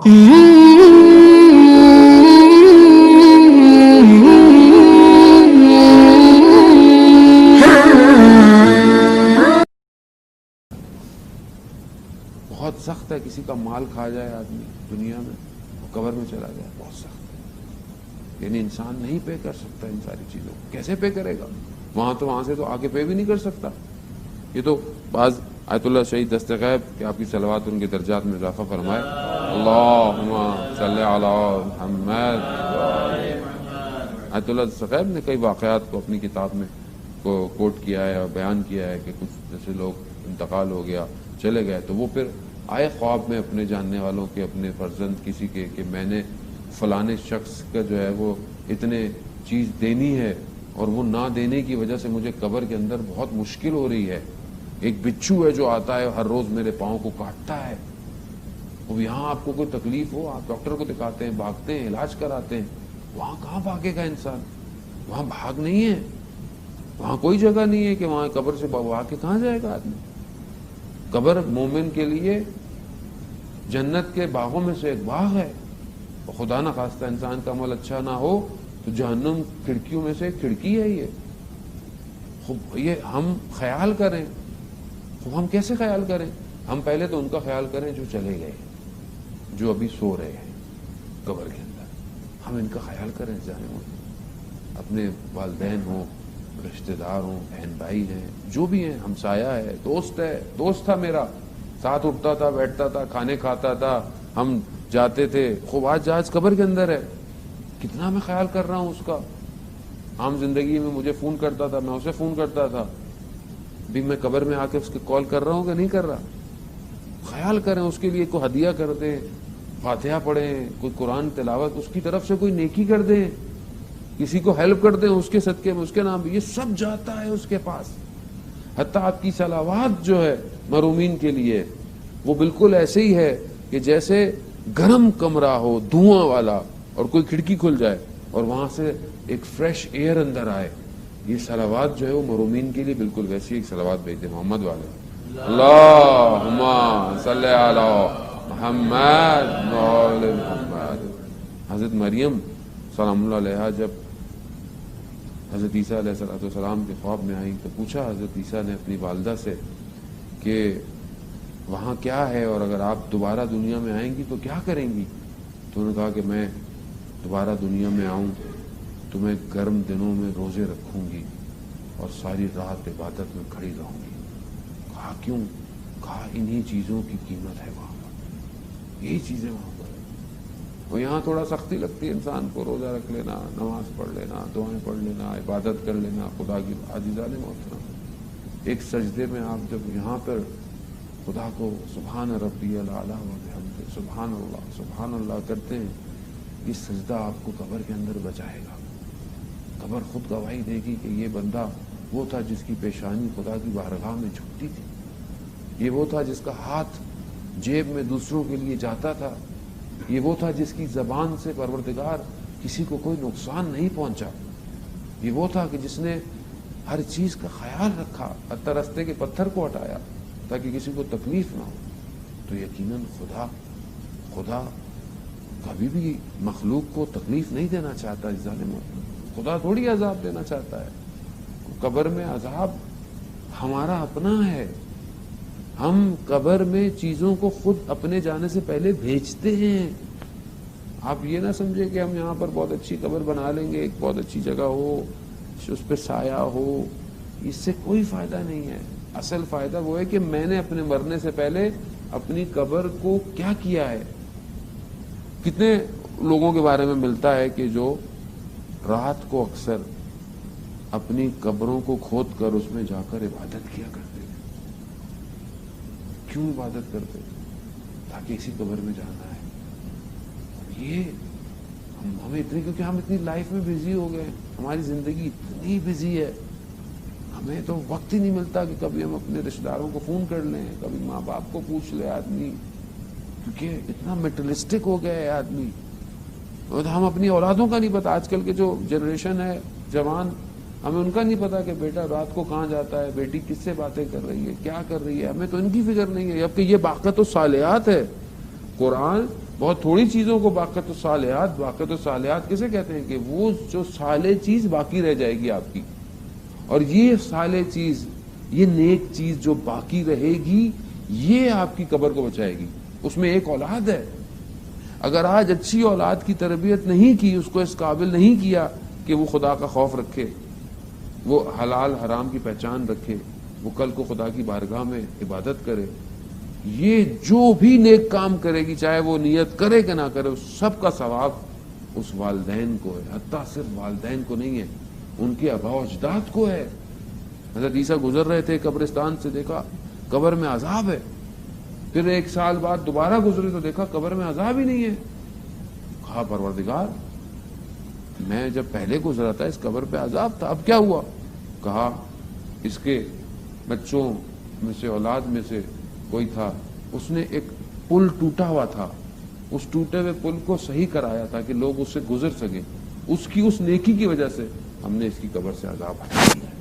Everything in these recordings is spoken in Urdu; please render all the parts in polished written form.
بہت سخت ہے کسی کا مال کھا جائے آدمی دنیا میں وہ قبر میں چلا جائے، بہت سخت ہے، یعنی انسان نہیں پے کر سکتا ان ساری چیزوں کو، کیسے پے کرے گا؟ وہاں سے تو آگے پے بھی نہیں کر سکتا۔ یہ تو بعض آیت اللہ شہید دستغیب کہ آپ کی صلوات ان کے درجات میں اضافہ فرمائے، اللہم صلی علی محمد۔ آیت اللہ دستغیب نے کئی واقعات کو اپنی کتاب میں کوٹ کیا ہے اور بیان کیا ہے کہ کچھ جیسے لوگ انتقال ہو گیا چلے گئے تو وہ پھر آئے خواب میں اپنے جاننے والوں کے، اپنے فرزند کسی کے، کہ میں نے فلانے شخص کا جو ہے وہ اتنے چیز دینی ہے اور وہ نہ دینے کی وجہ سے مجھے قبر کے اندر بہت مشکل ہو رہی ہے، ایک بچھو ہے جو آتا ہے ہر روز میرے پاؤں کو کاٹتا ہے۔ اب یہاں آپ کو کوئی تکلیف ہو آپ ڈاکٹر کو دکھاتے ہیں، بھاگتے ہیں، علاج کراتے ہیں، وہاں کہاں بھاگے گا انسان؟ وہاں بھاگ نہیں ہے، وہاں کوئی جگہ نہیں ہے کہ وہاں قبر سے بھاگ کے کہاں جائے گا آدمی؟ قبر مومن کے لیے جنت کے باغوں میں سے ایک باغ ہے، خدا نہ خواستہ انسان کا عمل اچھا نہ ہو تو جہنم کھڑکیوں میں سے ایک کھڑکی ہے۔ یہ ہم خیال کریں، ہم کیسے خیال کریں؟ ہم پہلے تو ان کا خیال کریں جو چلے گئے، جو ابھی سو رہے ہیں قبر کے اندر، ہم ان کا خیال کریں ظاہر، اپنے والدین ہوں، رشتہ دار ہوں، بہن بھائی ہیں، جو بھی ہیں، ہمسایہ ہے، دوست تھا میرا، ساتھ اٹھتا تھا، بیٹھتا تھا، کھانے کھاتا تھا، ہم جاتے تھے، خوب آج قبر کے اندر ہے، کتنا میں خیال کر رہا ہوں اس کا۔ عام زندگی میں مجھے فون کرتا تھا، میں اسے فون کرتا تھا، بھی میں قبر میں آ کے اس کے کال کر رہا ہوں کہ نہیں کر رہا؟ خیال کریں، اس کے لیے کوئی ہدیہ کر دیں، فاتحہ پڑھیں، کوئی قرآن تلاوت اس کی طرف سے کوئی نیکی کر دیں، کسی کو ہیلپ کر دیں اس کے صدقے میں، اس کے نام، یہ سب جاتا ہے اس کے پاس۔ حتیٰ آپ کی صلوات جو ہے محرومین کے لیے وہ بالکل ایسے ہی ہے کہ جیسے گرم کمرہ ہو دھواں والا اور کوئی کھڑکی کھل جائے اور وہاں سے ایک فریش ایئر اندر آئے، یہ صلوات جو ہے وہ محرومین کے لیے بالکل ویسی ایک صلوات بھیجتے محمد والے، اللہم صلی علی محمد وعلی محمد۔ حضرت مریم سلام اللہ علیہا جب حضرت عیسیٰ علیہ السلام کے خواب میں آئیں تو پوچھا حضرت عیسیٰ نے اپنی والدہ سے کہ وہاں کیا ہے اور اگر آپ دوبارہ دنیا میں آئیں گی تو کیا کریں گی؟ تو انہوں نے کہا کہ میں دوبارہ دنیا میں آؤں تو میں گرم دنوں میں روزے رکھوں گی اور ساری رات عبادت میں کھڑی رہوں گی۔ کہا کیوں؟ کہا انہی چیزوں کی قیمت ہے وہاں پر، یہی چیزیں وہاں پر ہیں۔ اور یہاں تھوڑا سختی لگتی ہے انسان کو، روزہ رکھ لینا، نماز پڑھ لینا، دعائیں پڑھ لینا، عبادت کر لینا، خدا کی عزیزان محترم، ایک سجدے میں آپ جب یہاں پر خدا کو سبحان ربی الاعلی و بحمدہ سبحان اللہ کرتے ہیں، یہ سجدہ آپ کو قبر کے اندر بچائے گا۔ قبر خود گواہی دے گی کہ یہ بندہ وہ تھا جس کی پیشانی خدا کی بارگاہ میں جھکتی تھی، یہ وہ تھا جس کا ہاتھ جیب میں دوسروں کے لیے جاتا تھا، یہ وہ تھا جس کی زبان سے پروردگار کسی کو کوئی نقصان نہیں پہنچا، یہ وہ تھا کہ جس نے ہر چیز کا خیال رکھا، حتی رستے کے پتھر کو ہٹایا تاکہ کسی کو تکلیف نہ ہو۔ تو یقیناً خدا کبھی بھی مخلوق کو تکلیف نہیں دینا چاہتا، اس ظالموں کو خدا تھوڑی عذاب دینا چاہتا ہے۔ قبر میں عذاب ہمارا اپنا ہے، ہم قبر میں چیزوں کو خود اپنے جانے سے پہلے بھیجتے ہیں۔ آپ یہ نہ سمجھے کہ ہم یہاں پر بہت اچھی قبر بنا لیں گے، ایک بہت اچھی جگہ ہو، اس پہ سایہ ہو، اس سے کوئی فائدہ نہیں ہے۔ اصل فائدہ وہ ہے کہ میں نے اپنے مرنے سے پہلے اپنی قبر کو کیا کیا ہے۔ کتنے لوگوں کے بارے میں ملتا ہے کہ جو رات کو اکثر اپنی قبروں کو کھود کر اس میں جا کر عبادت کیا کرتے ہیں۔ کیوں عبادت کرتے؟ تاکہ اسی قبر میں جانا ہے۔ یہ ہمیں اتنی، کیونکہ ہم اتنی لائف میں بزی ہو گئے، ہماری زندگی اتنی بزی ہے، ہمیں تو وقت ہی نہیں ملتا کہ کبھی ہم اپنے رشتہ داروں کو فون کر لیں، کبھی ماں باپ کو پوچھ لے آدمی، کیونکہ اتنا میٹرلسٹک ہو گیا ہے آدمی۔ اور ہم اپنی اولادوں کا نہیں پتا، آج کل کے جو جنریشن ہے جوان، ہمیں ان کا نہیں پتا کہ بیٹا رات کو کہاں جاتا ہے، بیٹی کس سے باتیں کر رہی ہے، کیا کر رہی ہے، ہمیں تو ان کی فکر نہیں ہے۔ جبکہ یہ باقت الصالحات ہے، قرآن بہت تھوڑی چیزوں کو باقیت الصالحات کسے کہتے ہیں؟ کہ وہ جو صالح چیز باقی رہ جائے گی آپ کی، اور یہ صالح چیز، یہ نیک چیز جو باقی رہے گی، یہ آپ کی قبر کو بچائے گی۔ اس میں ایک اولاد ہے۔ اگر آج اچھی اولاد کی تربیت نہیں کی، اس کو اس قابل نہیں کیا کہ وہ خدا کا خوف رکھے، وہ حلال حرام کی پہچان رکھے، وہ کل کو خدا کی بارگاہ میں عبادت کرے، یہ جو بھی نیک کام کرے گی، چاہے وہ نیت کرے کہ نہ کرے، اس سب کا ثواب اس والدین کو ہے۔ حتیٰ صرف والدین کو نہیں ہے، ان کے آباء و اجداد کو ہے۔ حضرت عیسیٰ گزر رہے تھے قبرستان سے، دیکھا قبر میں عذاب ہے، پھر 1 سال بعد دوبارہ گزرے تو دیکھا قبر میں عذاب ہی نہیں ہے۔ کہا پروردگار، میں جب پہلے گزرا تھا اس قبر پہ عذاب تھا، اب کیا ہوا؟ کہا اس کے بچوں میں سے، اولاد میں سے کوئی تھا، اس نے ایک پل ٹوٹا ہوا تھا، اس ٹوٹے ہوئے پل کو صحیح کرایا تھا کہ لوگ اس سے گزر سکیں، اس کی اس نیکی کی وجہ سے ہم نے اس کی قبر سے عذاب ہٹا دیا۔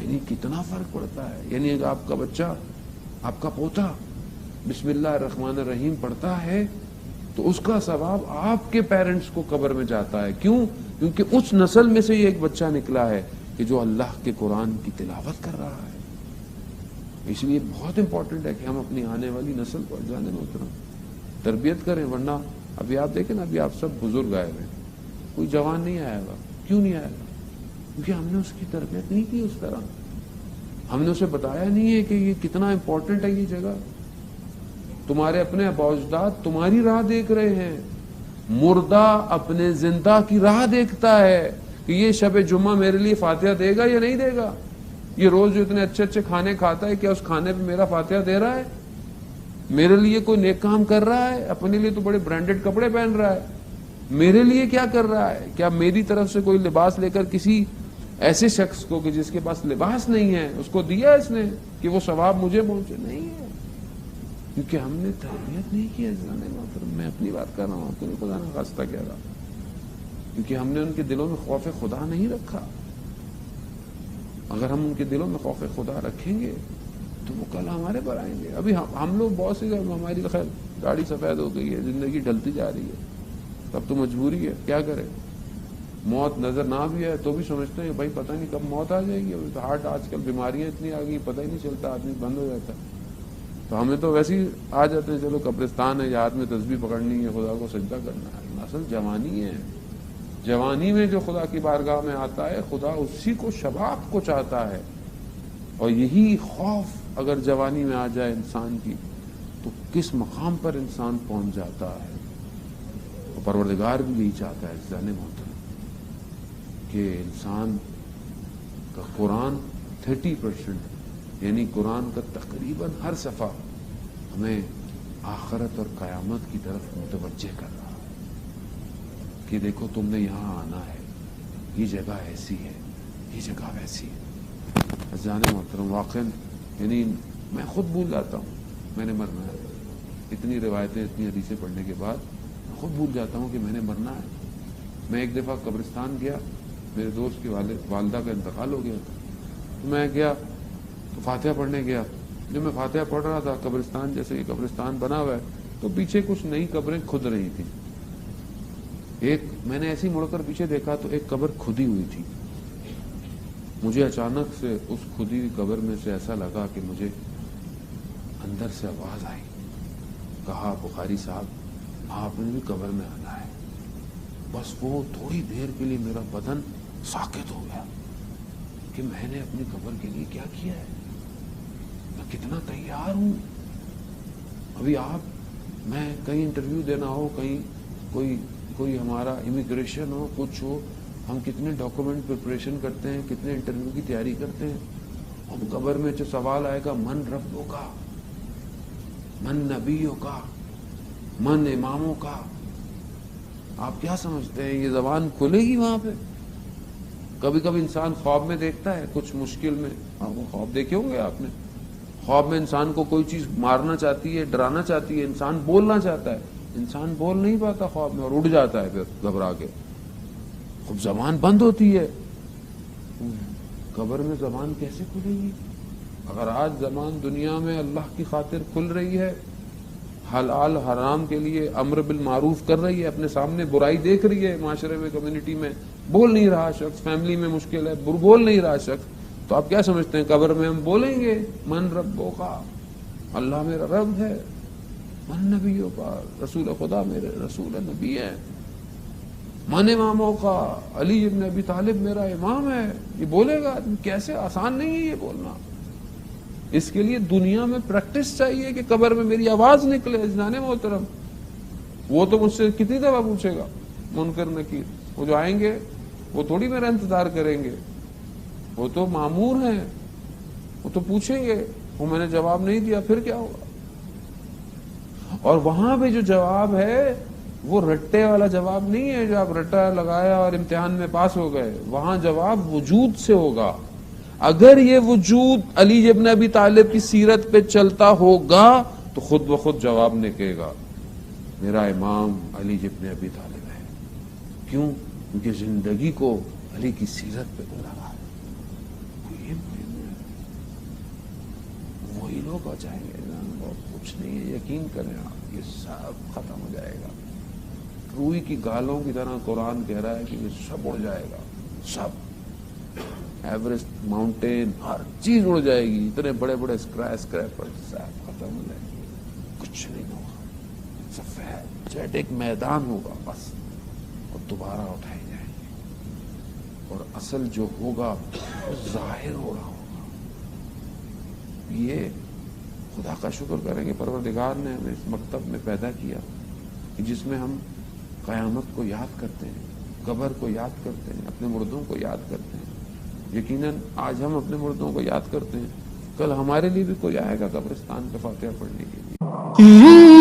یعنی کتنا فرق پڑتا ہے۔ یعنی اگر آپ کا بچہ، آپ کا پوتا بسم اللہ الرحمن الرحیم پڑھتا ہے تو اس کا ثواب آپ کے پیرنٹس کو قبر میں جاتا ہے۔ کیوں؟ کیونکہ اس نسل میں سے یہ ایک بچہ نکلا ہے کہ جو اللہ کے قرآن کی تلاوت کر رہا ہے۔ اس لیے بہت امپورٹنٹ ہے کہ ہم اپنی آنے والی نسل کو جانے محترم تربیت کریں، ورنہ ابھی آپ دیکھیں نا، ابھی آپ سب بزرگ آئے ہوئے، کوئی جوان نہیں آیا گا۔ کیوں نہیں آئے گا؟ کیونکہ ہم نے اس کی تربیت نہیں کی اس طرح، ہم نے اسے بتایا نہیں ہے کہ یہ کتنا امپورٹنٹ ہے یہ جگہ۔ تمہارے اپنے آباء و اجداد تمہاری راہ دیکھ رہے ہیں، مردہ اپنے زندہ کی راہ دیکھتا ہے کہ یہ شب جمعہ میرے لیے فاتحہ دے گا یا نہیں دے گا، یہ روز جو اتنے اچھے اچھے کھانے کھاتا ہے، کیا اس کھانے پہ میرا فاتحہ دے رہا ہے؟ میرے لیے کوئی نیک کام کر رہا ہے؟ اپنے لیے تو بڑے برانڈڈ کپڑے پہن رہا ہے، میرے لیے کیا کر رہا ہے؟ کیا میری طرف سے کوئی لباس لے کر کسی ایسے شخص کو کہ جس کے پاس لباس نہیں ہے اس کو دیا اس نے کہ وہ ثواب مجھے پہنچے؟ نہیں ہے، کیونکہ ہم نے تربیت نہیں کی۔ میں اپنی بات کر رہا ہوں، آپ کو نہیں خدا نہ خواستہ کہہ رہا، کیونکہ ہم نے ان کے دلوں میں خوف خدا نہیں رکھا۔ اگر ہم ان کے دلوں میں خوف خدا رکھیں گے تو وہ کل ہمارے پر آئیں گے۔ ابھی ہم لوگ بہت سی، ہماری خیر گاڑی سفید ہو گئی ہے، زندگی ڈھلتی جا رہی ہے، تب تو مجبوری ہے، کیا کرے؟ موت نظر نہ بھی ہے تو بھی سمجھتے ہیں بھائی پتہ نہیں کب موت آ جائے گی۔ ہارٹ آج کل بیماریاں اتنی آ گئی، پتہ ہی نہیں چلتا، آدمی بند ہو جاتا ہے۔ تو ہمیں تو ویسے ہی آ جاتے ہیں، چلو قبرستان ہے، ہاتھ میں تسبیح پکڑنی ہے، خدا کو سجدہ کرنا ہے۔ اصل جوانی ہے، جوانی میں جو خدا کی بارگاہ میں آتا ہے، خدا اسی کو شباب کو چاہتا ہے۔ اور یہی خوف اگر جوانی میں آ جائے انسان کی تو کس مقام پر انسان پہنچ جاتا ہے۔ اور پروردگار بھی یہی چاہتا ہے عزیزان محترم کہ انسان کا قرآن 30%، یعنی قرآن کا تقریباً ہر صفحہ ہمیں آخرت اور قیامت کی طرف متوجہ کر رہا ہے کہ دیکھو تم نے یہاں آنا ہے، یہ جگہ ایسی ہے، یہ جگہ ویسی ہے۔ عزیزان محترم واقعاً یعنی میں خود بھول جاتا ہوں میں نے مرنا ہے، اتنی روایتیں، اتنی حدیثیں پڑھنے کے بعد میں خود بھول جاتا ہوں کہ میں نے مرنا ہے۔ میں ایک دفعہ قبرستان گیا، میرے دوست کی والدہ کا انتقال ہو گیا تھا، تو میں گیا تو فاتحہ پڑھنے گیا۔ جب میں فاتحہ پڑھ رہا تھا، قبرستان جیسے یہ قبرستان بنا ہوا ہے تو پیچھے کچھ نئی قبریں کھد رہی تھیں۔ ایک میں نے ایسی مڑ کر پیچھے دیکھا تو ایک قبر کھدی ہوئی تھی۔ مجھے اچانک سے اس کھدی ہوئی قبر میں سے ایسا لگا کہ مجھے اندر سے آواز آئی، کہا بخاری صاحب آپ نے بھی قبر میں آنا ہے۔ بس وہ تھوڑی دیر کے لیے میرا بدن ساکت ہو گیا کہ میں نے اپنی قبر کے لیے کیا کیا ہے، میں کتنا تیار ہوں۔ ابھی آپ میں کہیں انٹرویو دینا ہو، کہیں کوئی ہمارا امیگریشن ہو، کچھ ہو، ہم کتنے ڈاکومنٹ پریپریشن کرتے ہیں، کتنے انٹرویو کی تیاری کرتے ہیں۔ ہم قبر میں جو سوال آئے گا من ربوں کا، من نبیوں کا، من اماموں کا، آپ کیا سمجھتے ہیں یہ زبان کھلے گی وہاں پہ؟ کبھی کبھی انسان خواب میں دیکھتا ہے کچھ مشکل میں، آپ کو خواب دیکھے ہوں گے آپ نے، خواب میں انسان کو کوئی چیز مارنا چاہتی ہے، ڈرانا چاہتی ہے، انسان بولنا چاہتا ہے، انسان بول نہیں پاتا خواب میں اور اڑ جاتا ہے پھر گھبرا کے، خود زبان بند ہوتی ہے۔ قبر میں زبان کیسے کھلے گی؟ اگر آج زبان دنیا میں اللہ کی خاطر کھل رہی ہے، حلال حرام کے لیے امر بالمعروف کر رہی ہے، اپنے سامنے برائی دیکھ رہی ہے، معاشرے میں کمیونٹی میں بول نہیں رہا شخص، فیملی میں مشکل ہے بول نہیں رہا شخص، تو آپ کیا سمجھتے ہیں قبر میں ہم بولیں گے من ربوں کا، اللہ میرا رب ہے، من نبیوں کا، رسول خدا میرے رسول نبی ہے، من اماموں کا، علی ابن ابی طالب میرا امام ہے، یہ بولے گا؟ کیسے؟ آسان نہیں ہے یہ بولنا. اس کے لیے دنیا میں پریکٹس چاہیے کہ قبر میں میری آواز نکلے. جنان محترم، وہ تو مجھ سے کتنی دفعہ پوچھے گا منکر نکیر، وہ جو آئیں گے وہ تھوڑی میرا انتظار کریں گے، وہ تو مامور ہیں، وہ تو پوچھیں گے، وہ میں نے جواب نہیں دیا پھر کیا ہوگا. اور وہاں پہ جو جواب ہے وہ رٹے والا جواب نہیں ہے جو آپ رٹا لگایا اور امتحان میں پاس ہو گئے. وہاں جواب وجود سے ہوگا. اگر یہ وجود علی ابن ابی طالب کی سیرت پہ چلتا ہوگا تو خود بخود جواب نکلے گا، میرا امام علی ابن ابی طالب ہے. کیوں؟ کیونکہ زندگی کو علی کی سیرت پہ گزارا ہے. وہی لوگ آ جائیں گے، کچھ نہیں ہے، یقین کریں آپ، یہ سب ختم ہو جائے گا. روئی کی گالوں کی طرح قرآن کہہ رہا ہے کہ یہ سب اڑ جائے گا، سب. ایوریسٹ ماؤنٹین ہر چیز اڑ جائے گی، اتنے بڑے بڑے اسکریپر سب ختم ہو جائیں گے، کچھ نہیں ہوگا، سفید جیٹ ایک میدان ہوگا بس، اور دوبارہ اٹھائے جائیں گے، اور اصل جو ہوگا وہ ظاہر ہو رہا ہوگا. یہ خدا کا شکر کریں کہ پروردگار نے ہمیں اس مکتب میں پیدا کیا کہ جس میں ہم قیامت کو یاد کرتے ہیں، قبر کو یاد کرتے ہیں، اپنے مردوں کو یاد کرتے ہیں. یقیناً آج ہم اپنے مردوں کو یاد کرتے ہیں، کل ہمارے لیے بھی کوئی آئے گا قبرستان پہ فاتحہ پڑھنے کے لیے.